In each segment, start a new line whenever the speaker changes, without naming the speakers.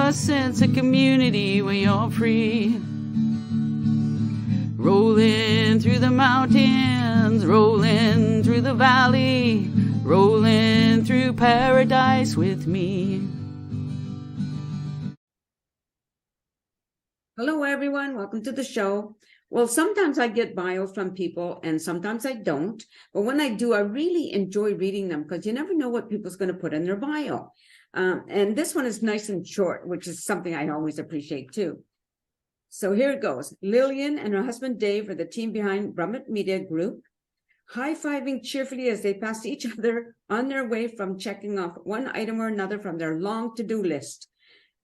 a sense of community when you're free. Rolling through the mountains, rolling through the valley, rolling through paradise with me.
Hello, everyone. Welcome to the show. Well, sometimes I get bios from people and sometimes I don't. But when I do, I really enjoy reading them because you never know what people's going to put in their bio. And this one is nice and short, which is something I always appreciate too. So here it goes. Lillian and her husband Dave are the team behind Brummet Media Group, high-fiving cheerfully as they pass each other on their way from checking off one item or another from their long to-do list.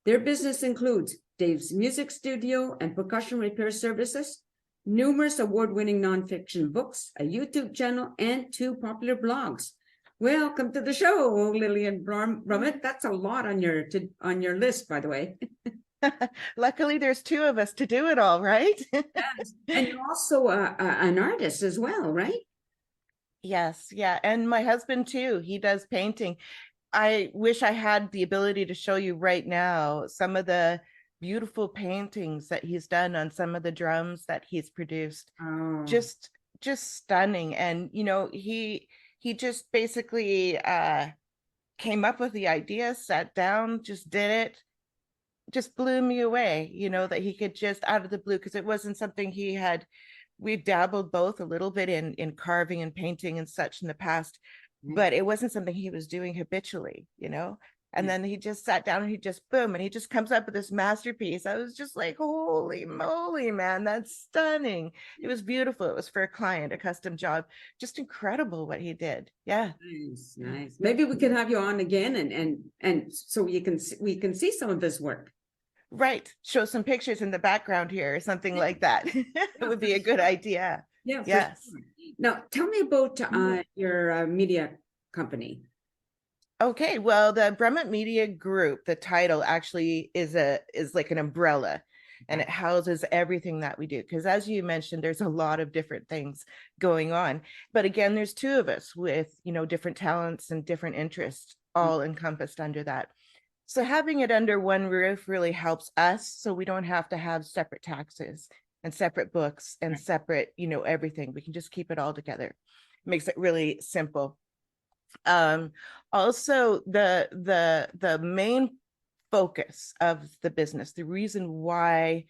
Their business includes Dave's music studio and percussion repair services, numerous award-winning nonfiction books, a YouTube channel, and 2 popular blogs. Welcome to the show, Lillian Brummet. That's a lot on your list, by the way.
Luckily, there's 2 of us to do it all, right?
Yes. And you're also an artist as well, right?
Yes, yeah. And my husband too, he does painting. I wish I had the ability to show you right now some of the beautiful paintings that he's done on some of the drums that he's produced.
Oh.
Just stunning. And he just basically came up with the idea, sat down, just did it, just blew me away, that he could just out of the blue, because it wasn't something we dabbled both a little bit in carving and painting and such in the past, but it wasn't something he was doing habitually, and then he just sat down and he just boom, and he just comes up with this masterpiece. I was just like, holy moly, man, that's stunning. It was beautiful. It was for a client, a custom job. Just incredible what he did. Yeah.
Nice. Maybe we could have you on again and so we can see some of this work.
Right. Show some pictures in the background here or something like that. It would be a good idea.
Yeah.
Yes.
Sure. Now, tell me about your media company.
Okay, well, the Brummet Media Group, the title actually is like an umbrella, and it houses everything that we do. Because as you mentioned, there's a lot of different things going on. But again, there's 2 of us with, different talents and different interests all encompassed under that. So having it under one roof really helps us, so we don't have to have separate taxes and separate books and separate, everything. We can just keep it all together. Makes it really simple. Also, the main focus of the business, the reason why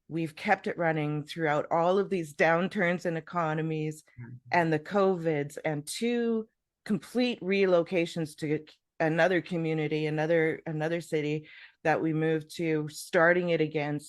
we've kept it running throughout all of these downturns in economies and the COVIDs and 2 complete relocations to another community, another city that we moved to, starting it again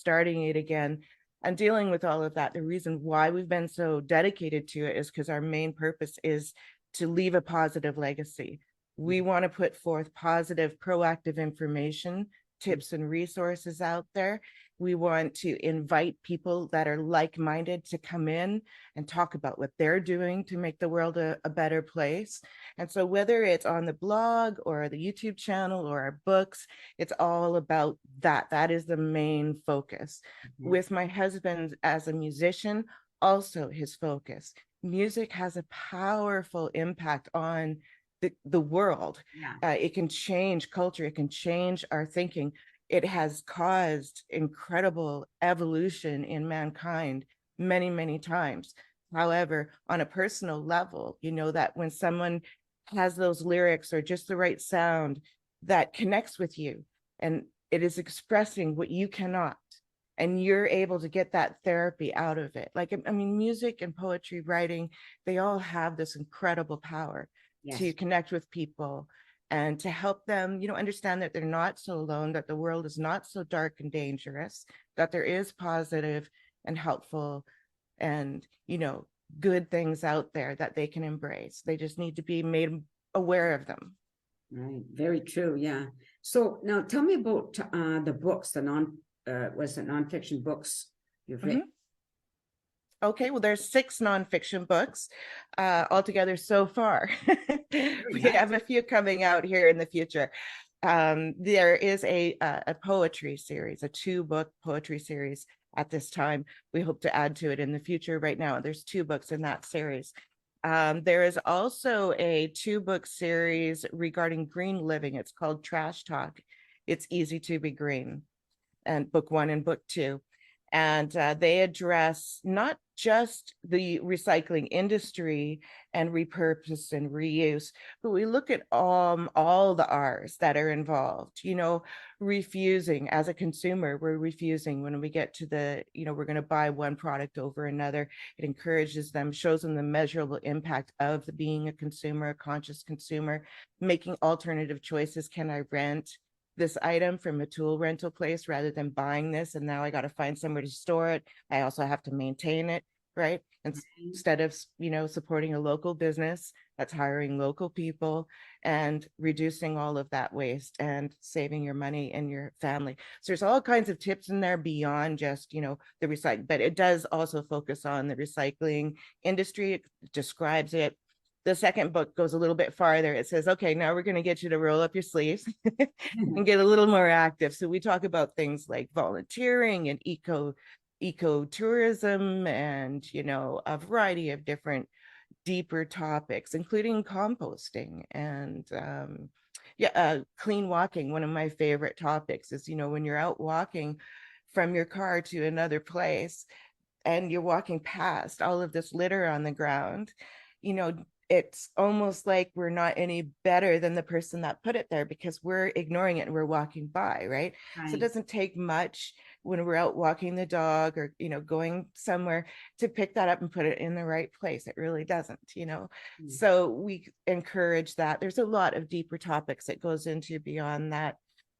and dealing with all of that. The reason why we've been so dedicated to it is because our main purpose is to leave a positive legacy. We want to put forth positive, proactive information, tips and resources out there. We want to invite people that are like-minded to come in and talk about what they're doing to make the world a better place. And so whether it's on the blog or the YouTube channel or our books, it's all about that. That is the main focus. With my husband as a musician, also his focus. Music has a powerful impact on the world. It can change culture. It can change our thinking. It has caused incredible evolution in mankind many, many times. However, on a personal level, that when someone has those lyrics or just the right sound that connects with you, and it is expressing what you cannot, and you're able to get that therapy out of it. Like, I mean, music and poetry writing, they all have this incredible power to connect with people and to help them, understand that they're not so alone, that the world is not so dark and dangerous, that there is positive and helpful and, good things out there that they can embrace. They just need to be made aware of them.
Right. Very true. Yeah. So now tell me about the books, the nonfiction books you've written.
Okay, well, there's 6 nonfiction books altogether so far. We have a few coming out here in the future. There is a poetry series, a 2-book poetry series at this time. We hope to add to it in the future. Right now, there's 2 books in that series. There is also a 2-book series regarding green living. It's called Trash Talk. It's Easy to Be Green. and book 1 and book 2. And they address not just the recycling industry and repurpose and reuse, but we look at all the R's that are involved. You know, refusing as a consumer, we're refusing when we get to the, you know, we're going to buy one product over another. It encourages them, shows them the measurable impact of being a consumer, a conscious consumer, making alternative choices. Can I rent this item from a tool rental place rather than buying this, and now I got to find somewhere to store it? I also have to maintain it, right? Instead of, you know, supporting a local business that's hiring local people and reducing all of that waste and saving your money and your family. So there's all kinds of tips in there beyond just, you know, the recycling, but it does also focus on the recycling industry. It describes it. The second book goes a little bit farther. It says, okay, now we're going to get you to roll up your sleeves and get a little more active. So we talk about things like volunteering and ecotourism and, you know, a variety of different deeper topics, including composting and clean walking. One of my favorite topics is, you know, when you're out walking from your car to another place and you're walking past all of this litter on the ground, you know, it's almost like we're not any better than the person that put it there because we're ignoring it and we're walking by, right? So it doesn't take much when we're out walking the dog or, you know, going somewhere to pick that up and put it in the right place. It really doesn't, you know. So we encourage that. There's a lot of deeper topics that goes into beyond that.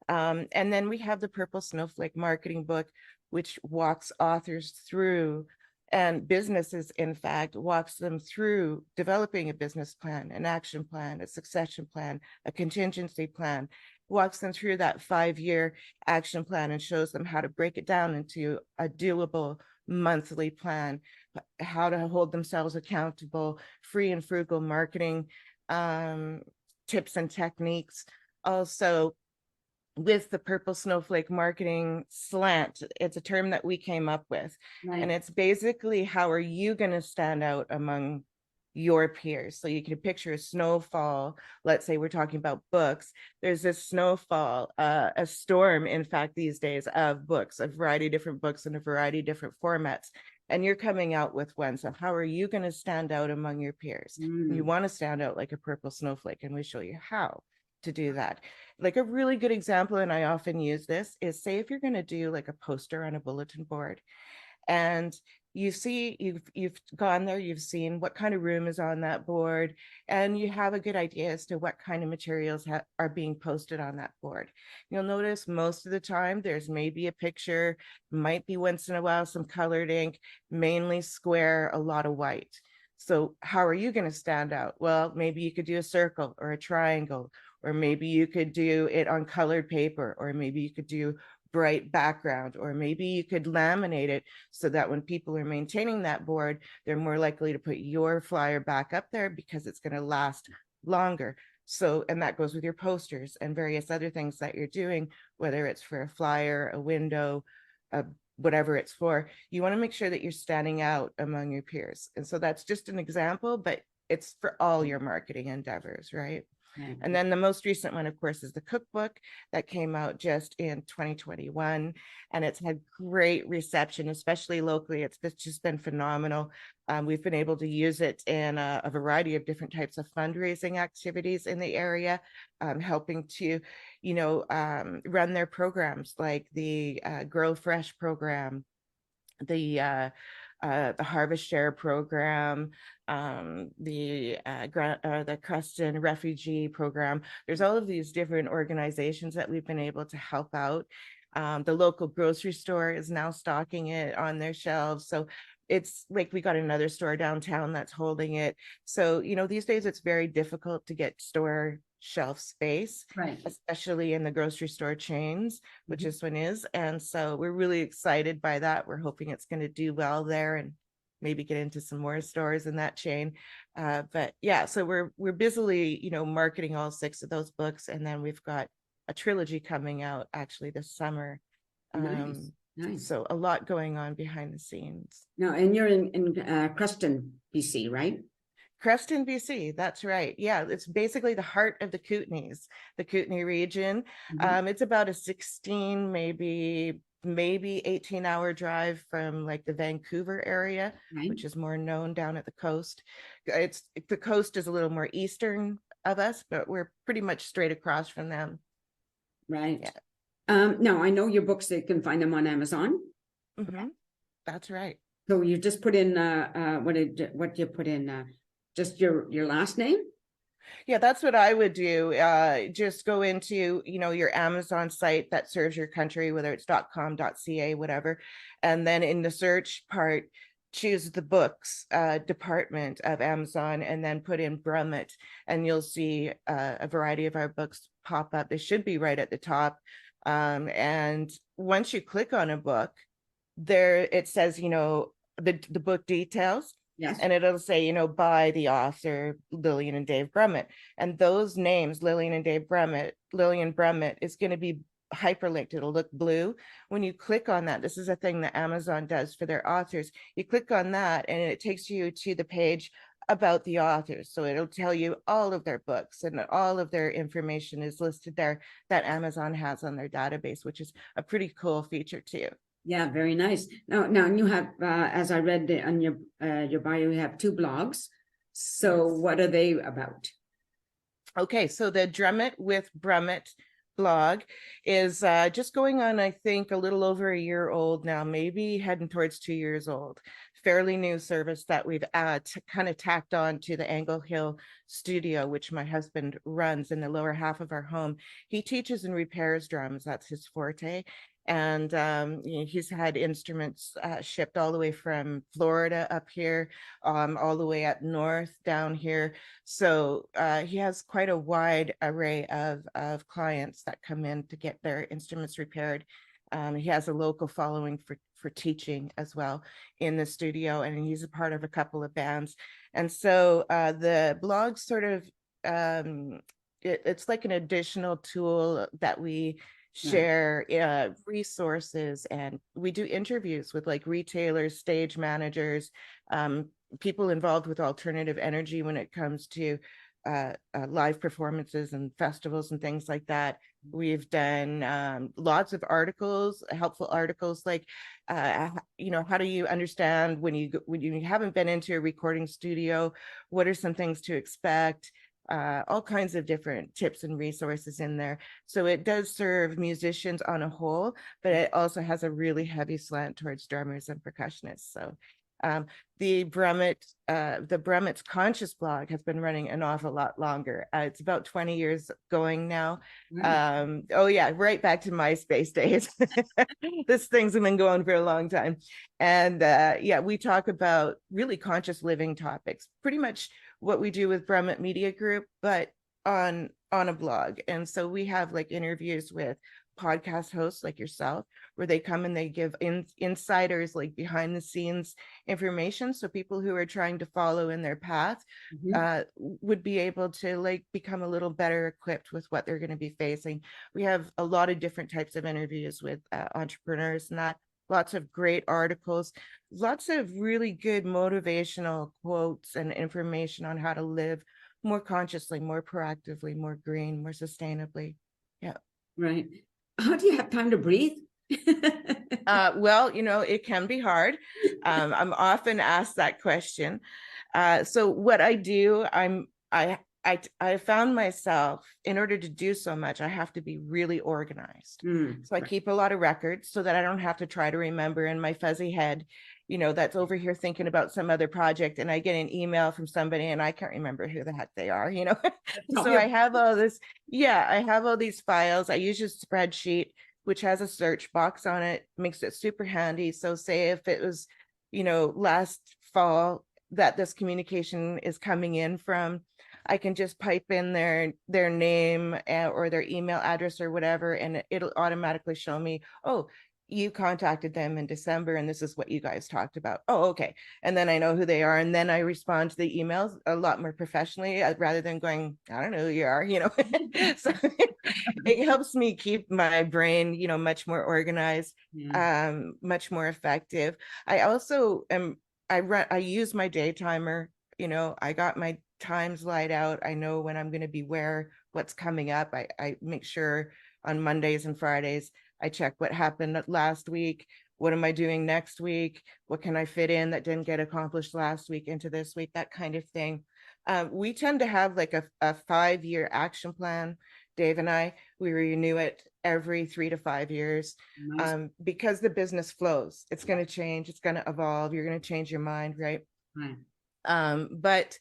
And then we have the Purple Snowflake marketing book, which walks authors through, and businesses, in fact, walks them through developing a business plan, an action plan, a succession plan, a contingency plan, walks them through that 5-year action plan and shows them how to break it down into a doable monthly plan, how to hold themselves accountable, free and frugal marketing tips and techniques. Also, with the Purple Snowflake marketing slant, it's a term that we came up with. And it's basically, how are you going to stand out among your peers? So you can picture a snowfall. Let's say we're talking about books. There's this snowfall, a storm, in fact, these days, of books, a variety of different books in a variety of different formats. And you're coming out with one. So how are you going to stand out among your peers? You want to stand out like a purple snowflake, and we show you how to do that. Like a really good example, and I often use this, is say if you're going to do like a poster on a bulletin board, and you see, you've gone there, you've seen what kind of room is on that board, and you have a good idea as to what kind of materials are being posted on that board. You'll notice most of the time there's maybe a picture, might be once in a while some colored ink, mainly square, a lot of white. So how are you going to stand out? Well, maybe you could do a circle or a triangle, or maybe you could do it on colored paper, or maybe you could do bright background, or maybe you could laminate it so that when people are maintaining that board, they're more likely to put your flyer back up there because it's going to last longer. So, and that goes with your posters and various other things that you're doing, whether it's for a flyer, a window, whatever it's for. You want to make sure that you're standing out among your peers. And so that's just an example, but it's for all your marketing endeavors, right? And then the most recent one, of course, is the cookbook that came out just in 2021, and it's had great reception, especially locally. It's just been phenomenal. We've been able to use it in a variety of different types of fundraising activities in the area, helping to, you know, run their programs like the Grow Fresh program, the Harvest Share program, the Creston Refugee program. There's all of these different organizations that we've been able to help out. The local grocery store is now stocking it on their shelves. So it's like we got another store downtown that's holding it. So, you know, these days it's very difficult to get store shelf space,
Right.
especially in the grocery store chains, which this one is. And so we're really excited by that. We're hoping it's going to do well there and maybe get into some more stores in that chain. But yeah, so we're busily, you know, marketing all 6 of those books. And then we've got a trilogy coming out actually this summer.
Nice.
So a lot going on behind the scenes.
Now, and you're in Creston, BC, right?
Creston, BC. That's right. Yeah, it's basically the heart of the Kootenays, the Kootenay region.
Mhm.
It's about a 16, maybe 18-hour drive from like the Vancouver area,
Right,
which is more known down at the coast. It's the coast is a little more eastern of us, but we're pretty much straight across from them.
right.
Yeah.
Now I know your books, you can find them on Amazon.
Hmm. That's right.
So you just put in what you put in just your last name?
Yeah, that's what I would do. Just go into, your Amazon site that serves your country, whether it's .com.ca, whatever. And then in the search part, choose the books department of Amazon and then put in Brummet, and you'll see a variety of our books pop up. They should be right at the top. And once you click on a book, there it says, the book details,
Yes.
and it'll say, by the author Lillian and Dave Brummet. And those names, Lillian and Dave Brummet, Lillian Brummet, is going to be hyperlinked. It'll look blue. When you click on that, this is a thing that Amazon does for their authors. You click on that and it takes you to the page about the authors. So it'll tell you all of their books, and all of their information is listed there that Amazon has on their database, which is a pretty cool feature too.
Yeah, very nice. Now you have, as I read on your bio, you have 2 blogs. So
Yes.
what are they about?
Okay, so the Drummet with Brummet blog is just going on, I think, a little over a year old now, maybe heading towards 2 years old. Fairly new service that we've kind of tacked on to the Angle Hill studio, which my husband runs in the lower half of our home. He teaches and repairs drums. That's his forte. And he's had instruments shipped all the way from Florida up here, all the way up north down here. So he has quite a wide array of clients that come in to get their instruments repaired. He has a local following for teaching as well in the studio, and he's a part of a couple of bands. And so the blog sort of, it's like an additional tool that we share resources, and we do interviews with like retailers, stage managers, people involved with alternative energy when it comes to live performances and festivals and things like that. We've done lots of articles, helpful articles, like how do you understand when you haven't been into a recording studio, what are some things to expect? All kinds of different tips and resources in there. So it does serve musicians on a whole, but it also has a really heavy slant towards drummers and percussionists. So the Brummet's Conscious blog has been running an awful lot longer. It's about 20 years going now. Oh yeah, right back to MySpace days. This thing's been going for a long time. And yeah, we talk about really conscious living topics, pretty much what we do with Brummet Media Group, but on a blog. And so we have like interviews with podcast hosts like yourself, where they come and they give insiders, like behind the scenes information, so people who are trying to follow in their path would be able to like become a little better equipped with what they're going to be facing. We have a lot of different types of interviews with entrepreneurs and that. Lots of great articles, lots of really good motivational quotes and information on how to live more consciously, more proactively, more green, more sustainably. Yeah.
Right. How do you have time to breathe?
Well, it can be hard. I'm often asked that question. So what I do, I found myself, in order to do so much, I have to be really organized. So I keep a lot of records so that I don't have to try to remember in my fuzzy head, that's over here thinking about some other project, and I get an email from somebody and I can't remember who the heck they are, So I have all this, I have all these files. I use a spreadsheet, which has a search box on it, makes it super handy. So say if it was, last fall that this communication is coming in from, I can just pipe in their name or their email address or whatever, and it'll automatically show me, oh, you contacted them in December and this is what you guys talked about. Oh, okay. And then I know who they are. And then I respond to the emails a lot more professionally rather than going, I don't know who you are, So it helps me keep my brain, much more organized, much more effective. I also I use my day timer, You know, I got my times laid out. I know when I'm going to be where, what's coming up. I make sure on Mondays and Fridays, I check what happened last week. What am I doing next week? What can I fit in that didn't get accomplished last week into this week? That kind of thing. We tend to have like a 5-year action plan. Dave and I, we renew it every 3 to 5 years,
Nice.
because the business flows. It's going to change. It's going to evolve. You're going to change your mind, right?
Right.
But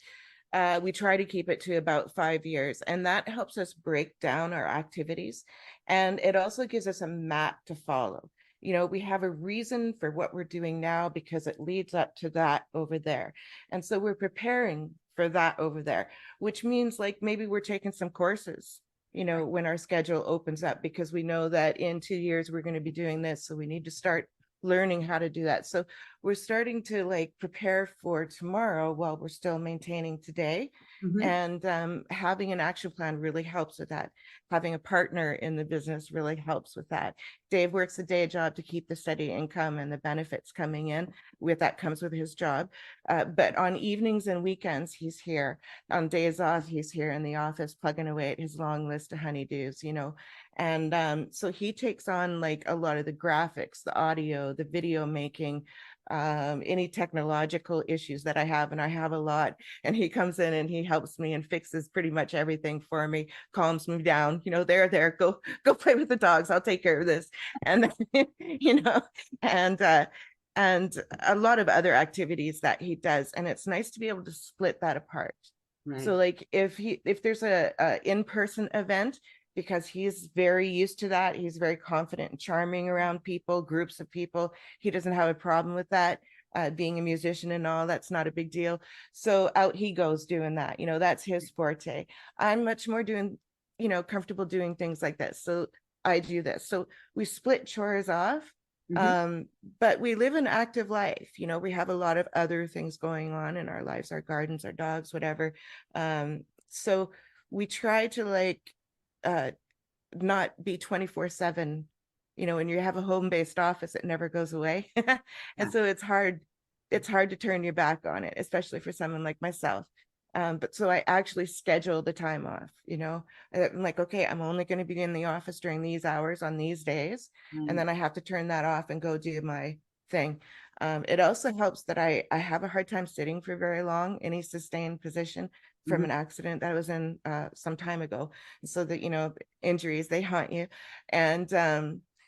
we try to keep it to about 5 years, and that helps us break down our activities. And it also gives us a map to follow. You know, we have a reason for what we're doing now because it leads up to that over there. And so we're preparing for that over there, which means like maybe we're taking some courses, you know, when our schedule opens up, because we know that in 2 years we're going to be doing this. So we need to start learning how to do that. So we're starting to like prepare for tomorrow while we're still maintaining today.
Mhm.
And having an action plan really helps with that. Having a partner in the business really helps with that. Dave works a day job to keep the steady income and the benefits coming in. With that comes with his job. But on evenings and weekends, he's here. On days off, he's here in the office plugging away at his long list of honeydews, you know. And so he takes on like a lot of the graphics, the audio, the video making, any technological issues that I have, and I have a lot. And he comes in and he helps me and fixes pretty much everything for me, calms me down. You know, there, go play with the dogs. I'll take care of this. And you know, and a lot of other activities that he does. And it's nice to be able to split that apart.
Right.
So like if there's a in-person event, because he's very used to that, he's very confident and charming around people, groups of people. He doesn't have a problem with that. Being a musician and all, that's not a big deal. So out he goes doing that. You know, that's his forte. I'm much more doing, you know, comfortable doing things like this. So I do this. So we split chores off.
Mhm.
But we live an active life. You know, we have a lot of other things going on in our lives, our gardens, our dogs, whatever. So we try to like not be 24/7. You know, when you have a home-based office, it never goes away. And
Yeah.
so it's hard to turn your back on it, especially for someone like myself. But so I actually schedule the time off, you know. I'm like, okay, I'm only going to be in the office during these hours on these days, and then I have to turn that off and go do my thing. It also helps that I have a hard time sitting for very long, any sustained position from
Mhm.
an accident that I was in some time ago. So that, you know, injuries, they haunt you. And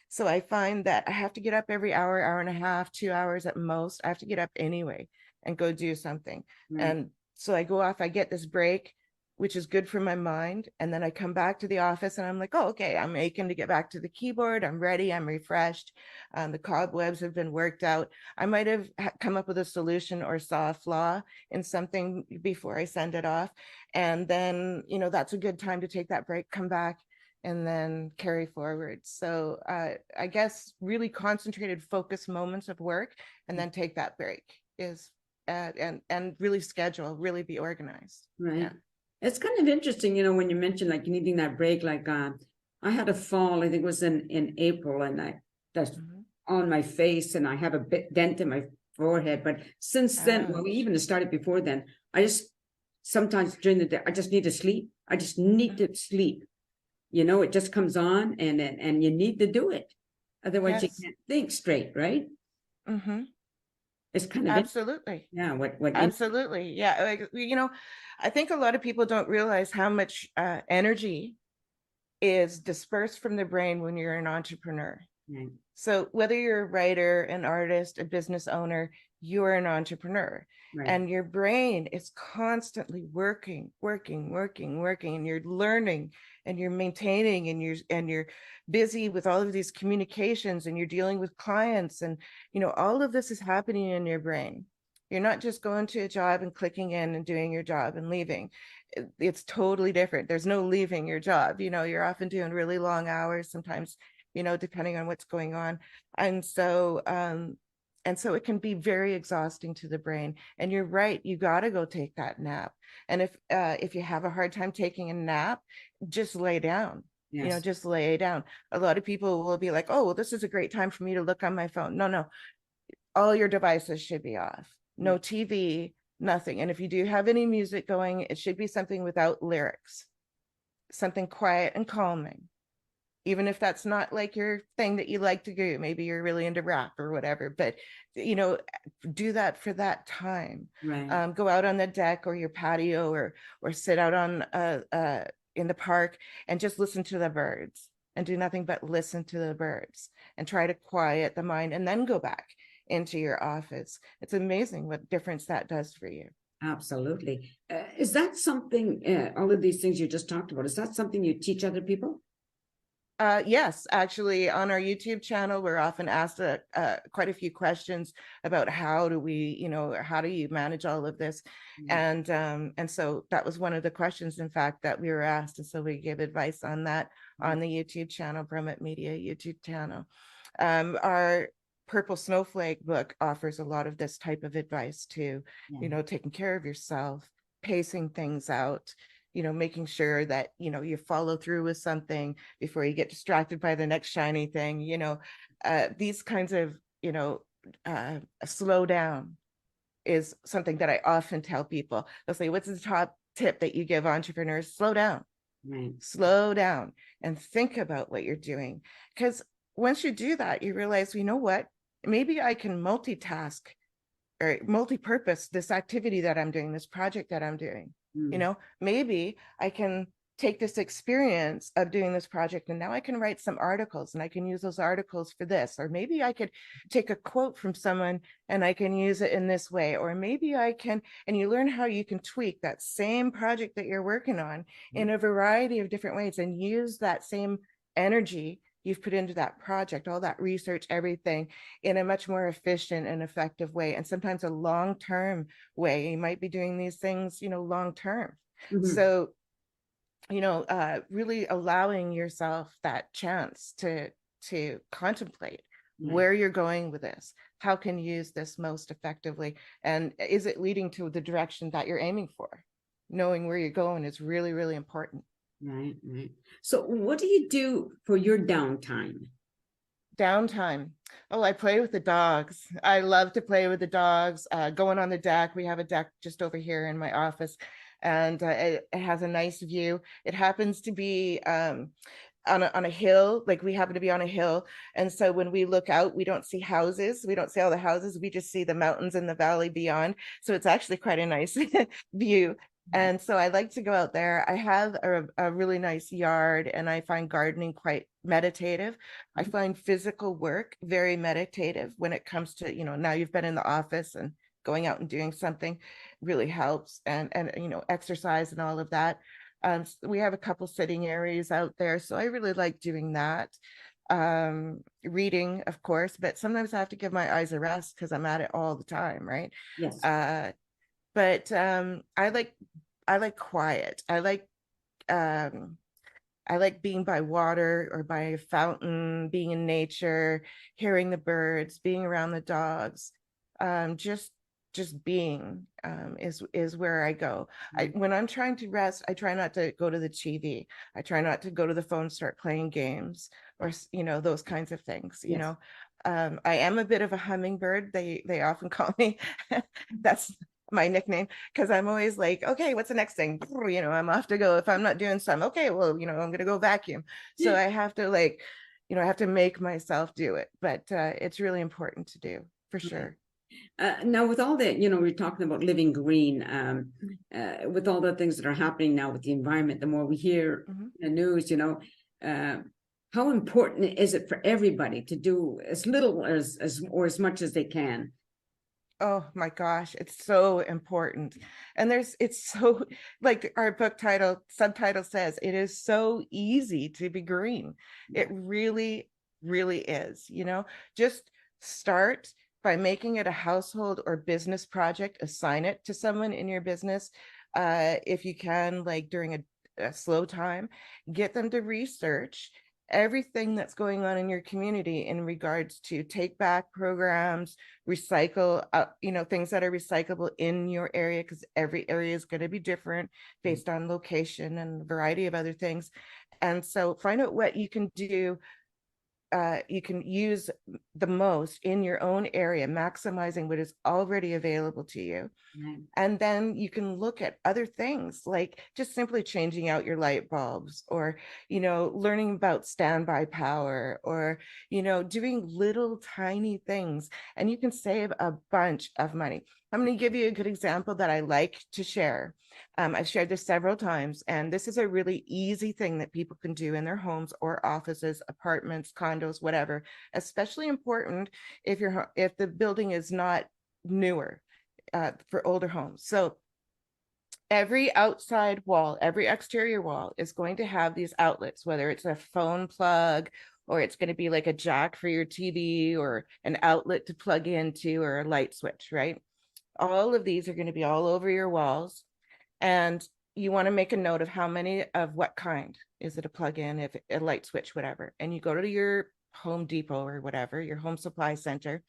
so I find that I have to get up every hour, hour and a half, 2 hours at most. I have to get up anyway and go do something.
Right.
And so I go off, I get this break, which is good for my mind. And then I come back to the office and I'm like, oh, okay, I'm aching to get back to the keyboard. I'm ready. I'm refreshed. The cobwebs have been worked out. I might have come up with a solution or saw a flaw in something before I send it off. And then, you know, that's a good time to take that break, come back, and then carry forward. So I guess really concentrated, focused moments of work, and then take that break is and really schedule, really be organized.
Right.
Yeah.
It's kind of interesting, you know, when you mentioned like needing that break, like I had a fall, I think it was in April, and that's on my face, and I have a bit dent in my forehead. But since then, well,
Ouch.
even it started before then, I just sometimes during the day, I just need to sleep. I just need to sleep. You know, it just comes on, and you need to do it. Otherwise, you
Yes.
can't think straight, right?
Mm-hmm.
It's kind of
Absolutely.
yeah. What
Absolutely. Yeah. Like, you know, I think a lot of people don't realize how much energy is dispersed from the brain when you're an entrepreneur.
Right.
So whether you're a writer, an artist, a business owner, you're an entrepreneur.
Right.
And your brain is constantly working, and you're learning and you're maintaining and you're busy with all of these communications, and you're dealing with clients, and you know, all of this is happening in your brain. You're not just going to a job and clicking in and doing your job and leaving. It's totally different. There's no leaving your job. You know, you're often doing really long hours, sometimes, you know, depending on what's going on. And so it can be very exhausting to the brain. And you're right, you got to go take that nap. And if you have a hard time taking a nap, just lay down. You know,
Yes.
just lay down. A lot of people will be like, oh, well, this is a great time for me to look on my phone. No, all your devices should be off. No TV, nothing. And if you do have any music going, it should be something without lyrics, something quiet and calming. Even if that's not like your thing that you like to do, maybe you're really into rap or whatever, but you know, do that for that time.
Right.
Go out on the deck or your patio, or sit out on in the park and just listen to the birds, and do nothing but listen to the birds and try to quiet the mind, and then go back into your office. It's amazing what difference that does for you.
Absolutely. Is that something, all of these things you just talked about, is that something you teach other people?
Yes, actually, on our YouTube channel, we're often asked quite a few questions about how do we, how do you manage all of this? And so that was one of the questions, in fact, that we were asked. And so we give advice on that on the YouTube channel, Brummet Media YouTube channel. Our Purple Snowflake book offers a lot of this type of advice too, taking care of yourself, pacing things out, making sure that, you follow through with something before you get distracted by the next shiny thing, these kinds of, slow down is something that I often tell people. They'll say, what's the top tip that you give entrepreneurs? Slow down.
Right.
Slow down and think about what you're doing. Because once you do that, you realize, you know what, maybe I can multitask or multi-purpose this activity that I'm doing, this project that I'm doing. Maybe I can take this experience of doing this project, and now I can write some articles, and I can use those articles for this. Or maybe I could take a quote from someone and I can use it in this way. Or maybe I can, and you learn how you can tweak that same project that you're working on in a variety of different ways, and use that same energy you've put into that project, all that research, everything, in a much more efficient and effective way. And sometimes a long-term way. You might be doing these things, long-term. So, really allowing yourself that chance to contemplate where you're going with this. How can you use this most effectively? And is it leading to the direction that you're aiming for? Knowing where you're going is really, really important.
Right. So what do you do for your downtime?
Downtime. Oh, I play with the dogs. I love to play with the dogs. Going on the deck. We have a deck just over here in my office, and it has a nice view. It happens to be on a hill. Like, we happen to be on a hill, and so when we look out, we don't see houses. We don't see all the houses. We just see the mountains and the valley beyond. So it's actually quite a nice view. And so I like to go out there. I have a really nice yard, and I find gardening quite meditative. I find physical work very meditative when it comes to, now you've been in the office, and going out and doing something really helps, and exercise and all of that. We have a couple sitting areas out there, so I really like doing that. Reading, of course, but sometimes I have to give my eyes a rest because I'm at it all the time, right?
Yes.
But I like quiet. I like being by water or by a fountain, being in nature, hearing the birds, being around the dogs. Just being is where I go. When I'm trying to rest, I try not to go to the TV. I try not to go to the phone, start playing games, or those kinds of things. I am a bit of a hummingbird. They often call me that's my nickname, because I'm always like, okay, what's the next thing? I'm off to go. If I'm not doing something, okay, well, I'm gonna go vacuum. So I have to I have to make myself do it. But it's really important to do, for sure.
Now, with all that, we're talking about living green, with all the things that are happening now with the environment, the more we hear the news, how important is it for everybody to do as little or as much as they can?
Oh my gosh, it's so important. And it's so, like our book subtitle says, it is so easy to be green. It really, really is. Just start by making it a household or business project. Assign it to someone in your business. If you can, like during a slow time, get them to research everything that's going on in your community in regards to take back programs, recycle, things that are recyclable in your area, because every area is going to be different based on location and a variety of other things. And so find out what you can do. You can use the most in your own area, maximizing what is already available to you.
Right.
And then you can look at other things like just simply changing out your light bulbs, or, learning about standby power, or, doing little tiny things, and you can save a bunch of money. I'm going to give you a good example that I like to share. I've shared this several times, and this is a really easy thing that people can do in their homes or offices, apartments, condos, whatever. Especially important if the building is not newer, for older homes. So every outside wall, every exterior wall is going to have these outlets, whether it's a phone plug, or it's going to be like a jack for your TV, or an outlet to plug into, or a light switch, right? All of these are going to be all over your walls. And you want to make a note of how many of what kind. Is it a plug-in, if a light switch, whatever. And you go to your Home Depot or whatever, your home supply center,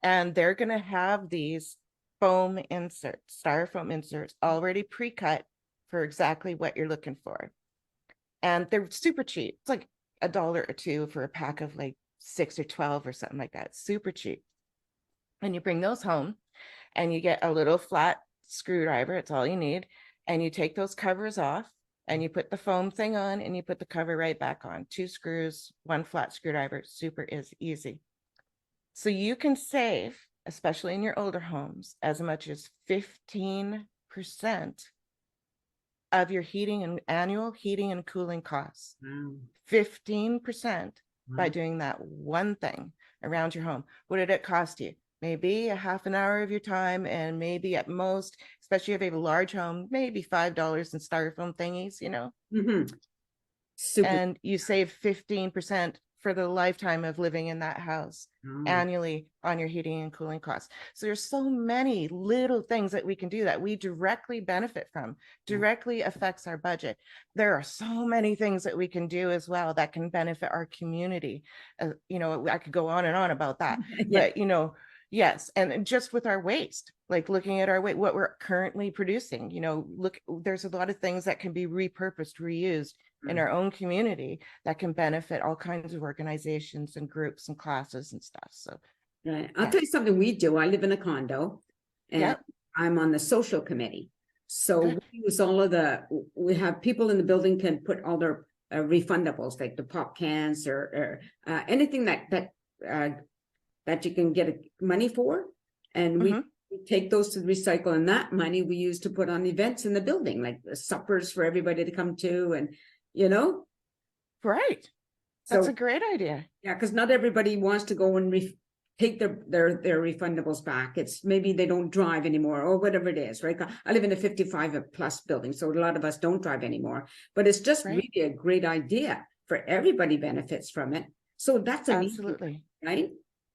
and they're going to have these foam inserts, styrofoam inserts, already pre-cut for exactly what you're looking for. And they're super cheap. It's like $1 or $2 for a pack of like 6 or 12 or something like that. Super cheap. And you bring those home, and you get a little flat screwdriver. It's all you need. And you take those covers off, and you put the foam thing on, and you put the cover right back on. 2 screws, 1 flat screwdriver. Super easy. So you can save, especially in your older homes, as much as 15% of your annual heating and cooling costs.
Wow.
15% by
Wow.
doing that one thing around your home. What did it cost you? Maybe a half an hour of your time, and maybe at most, especially if you have a large home, maybe $5 in styrofoam thingies,
Mm-hmm. Super.
and you save 15% for the lifetime of living in that house annually on your heating and cooling costs. So there's so many little things that we can do that we directly benefit from, directly affects our budget. There are so many things that we can do as well that can benefit our community. I could go on and on about that,
Yeah.
but yes. And just with our waste, like looking at our weight, what we're currently producing, there's a lot of things that can be repurposed, reused in our own community that can benefit all kinds of organizations and groups and classes and stuff. So
Right. I'll tell you something we do. I live in a condo, and
Yep.
I'm on the social committee. So
Good.
we use we have people in the building can put all their refundables, like the pop cans or anything that you can get money for. And we take those to recycle, and that money we use to put on events in the building, like suppers for everybody to come to, and
Right.
So
That's a great idea.
Yeah, because not everybody wants to go and take their refundables back. It's maybe they don't drive anymore or whatever it is, right? I live in a 55 plus building, so a lot of us don't drive anymore. But it's just really a great idea for everybody benefits from it. So that's
Absolutely.
Right?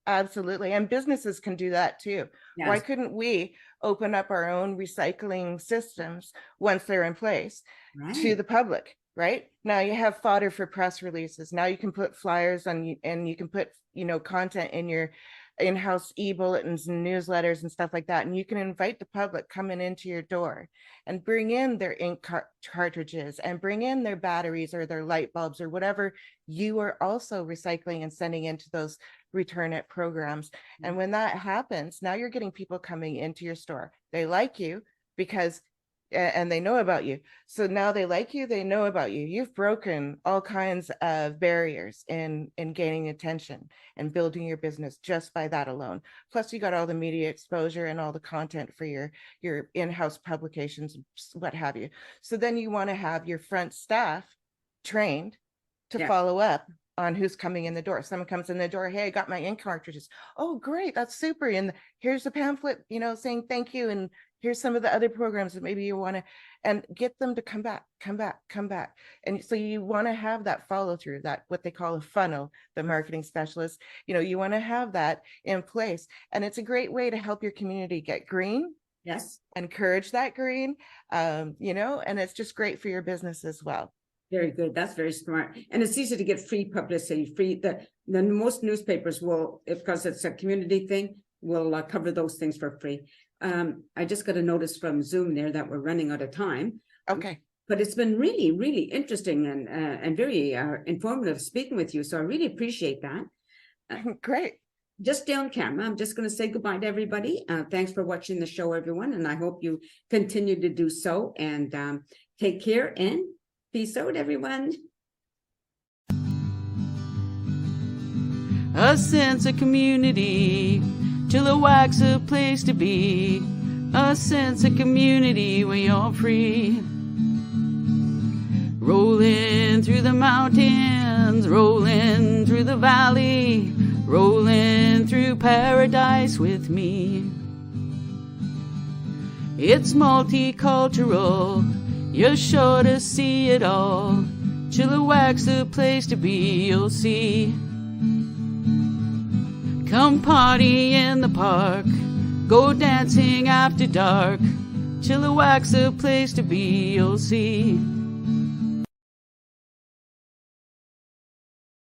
Absolutely. And businesses can do that too.
Yes.
Why couldn't we open up our own recycling systems once they're in place to the public? Right now you have fodder for press releases. Now you can put flyers on, and you can put content in your in-house e-bulletins and newsletters and stuff like that, and you can invite the public coming into your door and bring in their ink cartridges and bring in their batteries or their light bulbs or whatever you are also recycling and sending into those return it programs. And when that happens, now you're getting people coming into your store. They like you because and they know about you. So now they like you, they know about you. You've broken all kinds of barriers in gaining attention and building your business just by that alone. Plus you got all the media exposure and all the content for your in-house publications, what have you. So then you want to have your front staff trained to follow up on who's coming in the door. Someone comes in the door, hey, I got my ink cartridges. Oh, great, that's super. And here's a pamphlet, saying thank you. And here's some of the other programs that maybe you want to, and get them to come back. And so you want to have that follow through, that what they call a funnel, the marketing specialist, you want to have that in place. And it's a great way to help your community get green.
Yes.
Encourage that green, and it's just great for your business as well.
Very good. That's very smart. And it's easy to get free publicity, the most newspapers will, because it's a community thing, will cover those things for free. I just got a notice from Zoom there that we're running out of time.
Okay.
But it's been really, really interesting and very informative speaking with you. So I really appreciate that.
Great.
just stay on camera. I'm just going to say goodbye to everybody. Thanks for watching the show, everyone. And I hope you continue to do so. And take care and peace out, everyone.
A sense of community, Chilliwack's a place to be. A sense of community where you're free. Rolling through the mountains, rolling through the valley, rolling through paradise with me. It's multicultural, you're sure to see it all. Chilliwack's the place to be, you'll see. Come party in the park, go dancing after dark. Chilliwack's the place to be, you'll see.